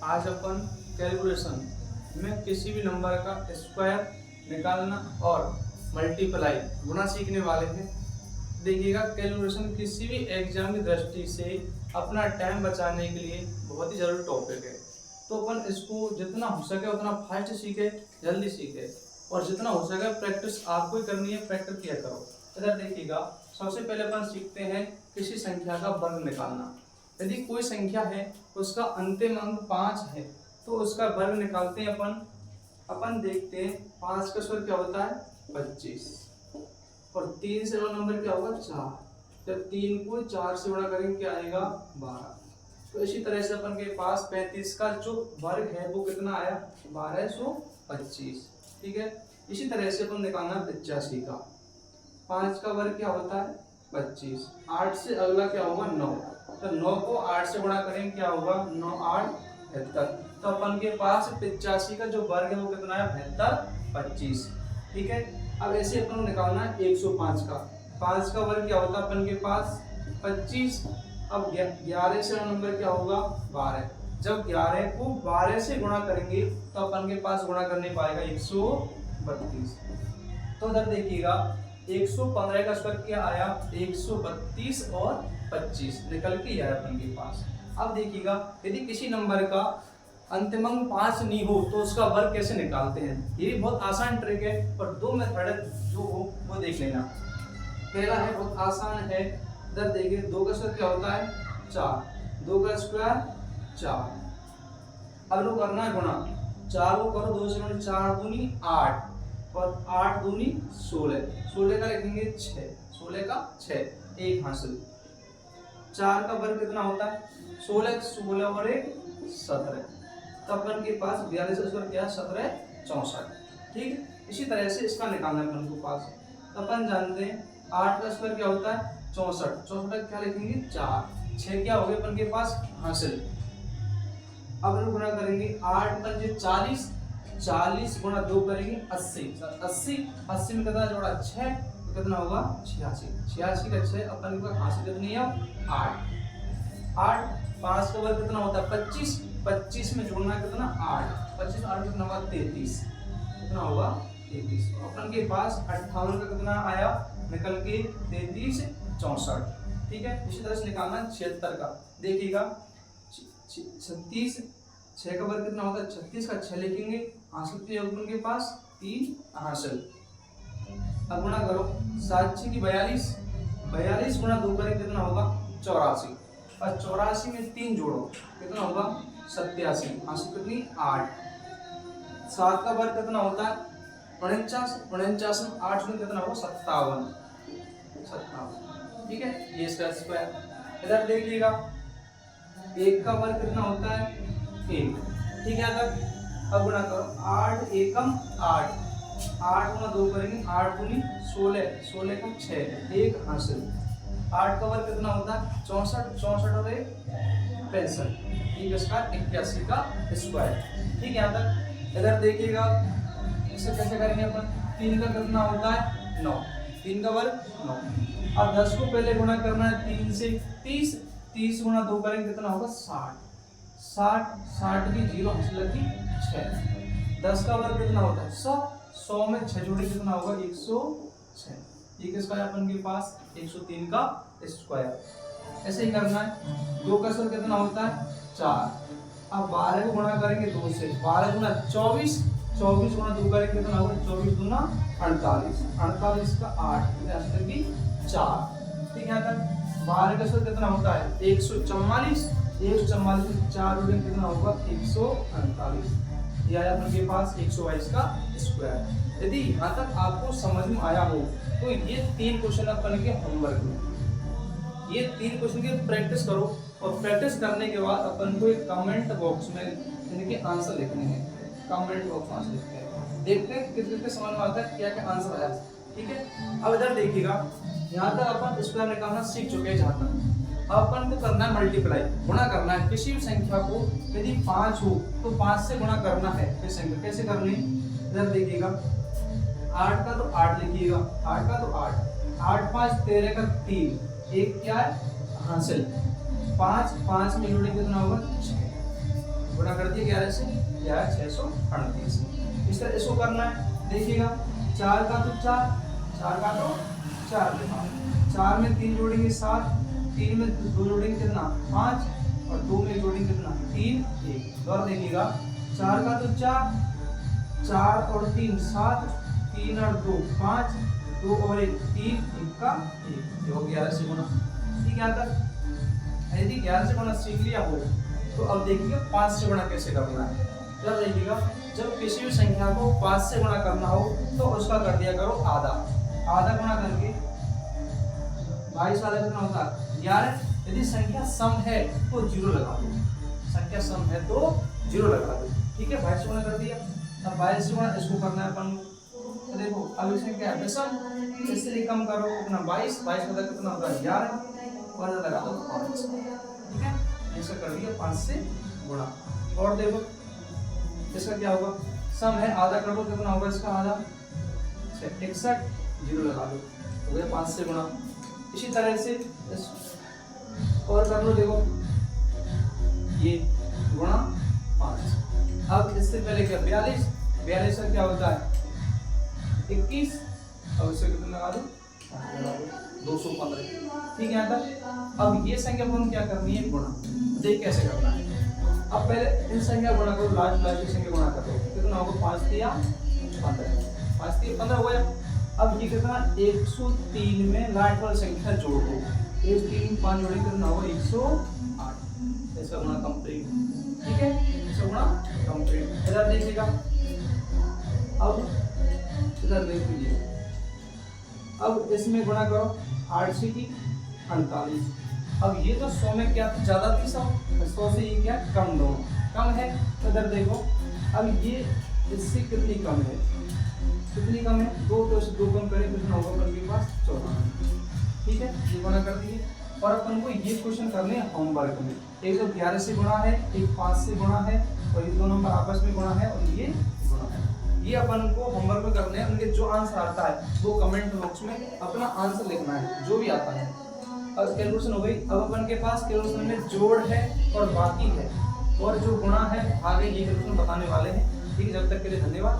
आज अपन कैलकुलेशन में किसी भी नंबर का स्क्वायर निकालना और मल्टीप्लाई गुणा सीखने वाले हैं। देखिएगा, कैलकुलेशन किसी भी एग्जाम की दृष्टि से अपना टाइम बचाने के लिए बहुत ही जरूरी टॉपिक है। तो अपन इसको जितना हो सके उतना फास्ट सीखे, जल्दी सीखे, और जितना हो सके प्रैक्टिस आपको ही करनी है, प्रैक्टिस किया करो। इधर देखिएगा, सबसे पहले अपन सीखते हैं किसी संख्या का वर्ग निकालना। यदि कोई संख्या है उसका अंतिम अंक 5 है तो उसका वर्ग निकालते हैं अपन देखते हैं 5 का स्क्वायर क्या होता है 25, और 3 से वाला नंबर क्या होगा 4। जब 3 को 4 से गुणा करेंगे क्या आएगा 12। तो इसी तरह से अपन के पास 35 का जो वर्ग है वो कितना आया 1225। ठीक है, इसी तरह से अपन निकालना 85 का। 5 का वर्ग क्या होता है 25, 8 से अगला क्या होगा 9, तो 9 को 8 से गुणा करेंगे क्या होगा 9 8 72। तो अपन के पास 85 का जो वर्ग है वो कितना है 72 25। ठीक है, अब ऐसे अपन को निकालना है 105 का। 5 का वर्ग क्या होता है अपन के पास 25। अब 11 से नंबर क्या होगा 12। जब 11 को 12 से गुणा करेंगे तो अपन के पास गुणा करने पाएगा 132। तो इधर देखिएगा 115 का स्क्वायर क्या आया 132 और 25 निकल के आया अपन के पास। अब देखिएगा, यदि किसी नंबर का अंतिम अंक 5 नहीं हो तो उसका वर्ग कैसे निकालते हैं। ये बहुत आसान ट्रिक है, पर दो मेथड जो हो वो देख लेना। पहला है बहुत आसान है, इधर देखिए 2 का स्क्वायर क्या होता है 4, 2 का स्क्वायर 4। अब लोग करना है गुणा, 4 को करो 2 से गुणा, 4 दूनी 8 और 8 दूनी 16, 16 का लिखेंगे 6, 16 का 6 एक हासिल। 4 का वर्ग कितना होता है 16, 16 और 1 17। तब अपन के पास 42 का क्या 17 64। ठीक है, इसी तरह से इसका निकालना है अपन के पास। तो अपन जानते हैं 8 का स्क्वायर क्या होता है 64, 64 का क्या लिखेंगे 4, 6 क्या हो गए अपन के पास हासिल। अब हम गुणा करेंगे 8 पंजे 40, 40 गुणा 2 करेंगे 80, 80 80 में कितना जोड़ा 6 तो कितना होगा 86, 86 का 6 अपन के पास हासिल कितनी है 8। 8 5 का वर्ग कितना होता है 25, 25 में जोड़ना कितना 8, 25 8 कितना होगा 33, कितना होगा 33। अपन के पास 58 का कितना आया निकल के 33 64। ठीक है, इसी तरह से निकालना 76 का। देखिएगा 36, 6 का वर्ग कितना होता है 36 का 6 लिखेंगे हासिल के योग के पास 3 हासिल। अब गुणा करो 7 6 की 42, 42 गुणा 2 करें कितना होगा 84, और 84 में 3 जोड़ो कितना होगा 87, हासिल कितनी 8। 7 का वर्ग कितना होता है 49, 49 में 8 में कितना होगा 57, 57। ठीक है, ये इसका स्क्वायर। इधर देखिएगा 1 का वर्ग कितना होता है 1। ठीक है, अब गुणा करो 8 एकम 8, 8 गुणा 2 करेंगे 8 दूनी 16, 16 का 6 1 हासिल। 8 का वर्ग कितना होता है 64, 64 और 1 65। ठीक है, इसका 81 का स्क्वायर। ठीक है, यहाँ तक। इधर देखिएगा इसे कैसे करेंगे अपन, 3 का कितना होता है 9, 3 का वर्ग 9। अब 10 को पहले गुणा करना है 3 से 30, 30 गुणा 2 करेंगे कितना होगा 60, 60 60 की 0 हासिल लगी 6। 10 का वर्ग कितना होता है 100, 100 में 6 जोड़े कितना होगा 106। ठीक है, इसका अपन के पास 103 का स्क्वायर। ऐसे ही करना है। 2 का स्क्वायर कितना होता है 4। अब 12 को गुणा करेंगे 2 से, 12 गुणा 24, 24 गुणा 2 करेंगे कितना होगा 24 दूना 48, 48 का 8 हासिल लगी 4। ठीक है, यहाँ तक। 12 का स्क्वायर कितना होता है 144, 144 में 4 जोड़ेंगे कितना होगा 148। ये आया अपन के पास 122 का स्क्वायर। यदि यहाँ तक आपको समझ में आया हो तो ये 3 क्वेश्चन अपन के होमवर्क में, ये 3 क्वेश्चन की प्रैक्टिस करो, और प्रैक्टिस करने के बाद अपन को एक कमेंट बॉक्स में इनके आंसर लिखने हैं। कमेंट बॉक्स में आंसर लिखते हैं, देखते हैं कितने समझ में आता है क्या क्या आंसर आया। ठीक है, अब इधर देखिएगा यहाँ तक अपन स्क्वायर निकालना सीख चुके हैं। जहाँ तक अपन को करना है मल्टीप्लाई, गुणा करना है किसी भी संख्या को। यदि 5 हो तो 5 से गुणा करना है इस संख्या, कैसे करनी है इधर देखिएगा। 8 का तो 8 लिखिएगा, 8 का तो 8, 8 5 13 का 3, एक क्या है हासिल। 5 5 में जोड़े कितना होगा 6, गुणा कर दिया 11 से, यह है 638। इस तरह इसको करना है। देखिएगा 4 का तो 4, 4 का तो 4 लेना, 4 में 3 जोड़ेंगे 7, 3 में 2 जोड़ेंगे कितना 5, और 2 में जोड़ेंगे कितना 3, 1। और देखिएगा 4 का तो 4, 4 और 3 7, 3 और 2 5, 2 और 1 3, 1 का 1, ये हो 11 से गुणा। ठीक है, आता यदि 11 से गुणा सीख लिया हो तो अब देखिएगा 5 से गुणा कैसे करना है। जब देखिएगा जब किसी भी संख्या को 5 से गुणा करना हो तो उसका कर दिया करो आधा, आधा गुणा करके 22 आधा कितना होता है 11। यदि संख्या सम है तो 0 लगा दो, संख्या सम है तो 0 लगा दो। ठीक है, 22 से गुणा कर दिया। अब 22 से गुणा इसको करना है अपन को। तो देखो अब इसमें क्या है दशम, इससे कम करो कितना 22, 22 का कितना होता है 11, और लगा दो 5। ठीक है, इसका कर दिया 5 से गुणा। और देखो इसका क्या होगा, सम है आधा कर दो कितना होगा इसका आधा 61, 0 लगा दो, हो गया 5 से गुणा। इसी तरह से और कर लो, देखो ये गुणा 5। अब इससे पहले क्या 42, 42 का क्या होता है 21, अब इससे कितना लगा दो 215। ठीक है, आता अब ये संख्या को हम क्या करनी है गुणा, देख कैसे करना है। अब पहले इन संख्या गुणा करो, लास्ट की संख्या गुणा करो, कितना होगा 5 3 15, 5 3 15 हो गया। अब ये कितना 103 में लास्ट वाली संख्या जोड़ दो, 1 3 5 जोड़े कितना होगा 108, इसका गुणा कंप्लीट। ठीक है, इसका गुणा कंप्लीट। इधर देखिएगा, अब इधर देख लीजिए, अब इसमें गुणा करो 8 से 48। अब ये तो 100 में क्या थी ज्यादा थी 100 से ये क्या कम, दो कम है। तो इधर देखो अब ये इससे कितनी कम है, कितनी कम है 2, तो इससे 2 कम करें कितना होगा अपन के पास 94। ठीक है, ये गुणा कर दिए। और अपन को ये क्वेश्चन करने हैं होमवर्क में, एक तो 11 से गुणा है, एक 5 से गुणा है, और ये दोनों नंबर आपस में गुणा है, और ये गुणा है। ये अपन को होमवर्क में करने हैं। उनके जो आंसर आता है वो कमेंट बॉक्स में अपना आंसर लिखना है, जो भी आता है। अब कैलकुलेशन हो गई। अब अपन के पास कैलकुलेशन में जोड़ है और बाकी है, और जो गुणा है आगे ये कैलकुलेशन बताने वाले हैं। ठीक है, जब तक के लिए धन्यवाद।